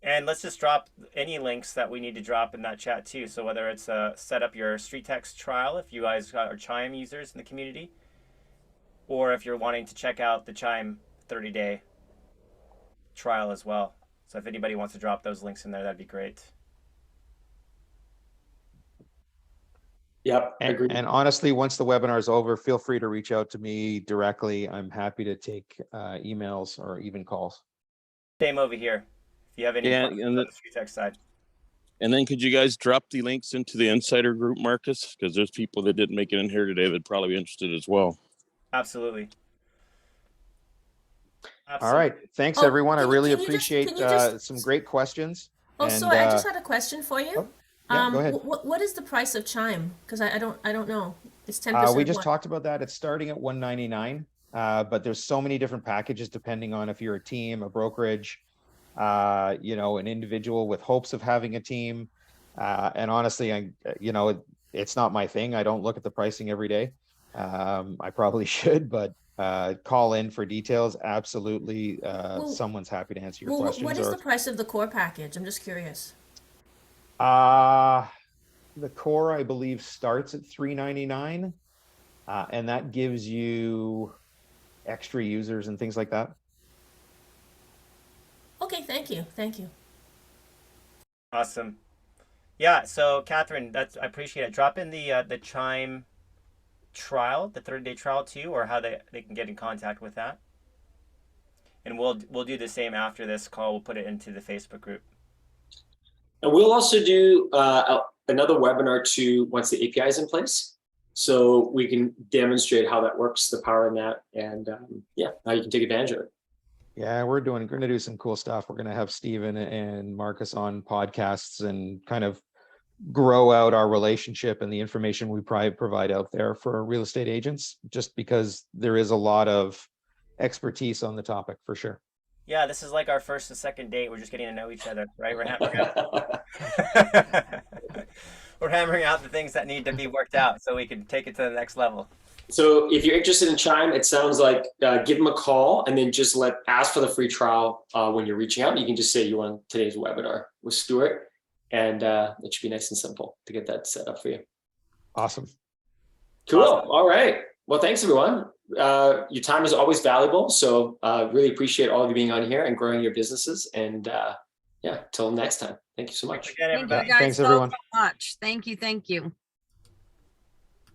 And let's just drop any links that we need to drop in that chat too. So whether it's set up your street text trial, if you guys are Chime users in the community, or if you're wanting to check out the Chime 30-day trial as well. So if anybody wants to drop those links in there, that'd be great.
Yep, agreed.
And honestly, once the webinar is over, feel free to reach out to me directly. I'm happy to take emails or even calls.
Same over here. If you have any questions on the street text side.
And then could you guys drop the links into the insider group, Marcus? Because there's people that didn't make it in here today that'd probably be interested as well.
Absolutely.
All right. Thanks, everyone. I really appreciate some great questions.
Oh, sorry, I just had a question for you.
Yeah, go ahead.
What is the price of Chime? Because I don't know. It's 10%.
We just talked about that. It's starting at $199, but there's so many different packages depending on if you're a team, a brokerage, you know, an individual with hopes of having a team. And honestly, it's not my thing. I don't look at the pricing every day. I probably should, but call in for details. Absolutely. Someone's happy to answer your questions.
What is the price of the core package? I'm just curious.
The core, I believe, starts at $399, and that gives you extra users and things like that.
Okay, thank you.
Awesome. Yeah, so Catherine, I appreciate it. Drop in the Chime trial, the 30-day trial too, or how they can get in contact with that. And we'll do the same after this call. We'll put it into the Facebook group.
And we'll also do another webinar too once the API is in place, so we can demonstrate how that works, the power in that, and how you can take advantage of it.
Yeah, we're going to do some cool stuff. We're going to have Steven and Marcus on podcasts and kind of grow out our relationship and the information we provide out there for real estate agents, just because there is a lot of expertise on the topic for sure.
Yeah, this is like our first and second date. We're just getting to know each other, right? We're we're hammering out the things that need to be worked out so we can take it to the next level.
So if you're interested in Chime, it sounds like give them a call and then just ask for the free trial when you're reaching out. You can just say you want today's webinar with Stuart, and it should be nice and simple to get that set up for you.
Awesome.
Cool.
Awesome.
All right. Well, thanks everyone. Your time is always valuable. So really appreciate all of you being on here and growing your businesses. And yeah, till next time. Thank you so much.
Again,
Thank you
everybody.
guys
Thanks,
so
everyone.
much. Thank you. Thank you.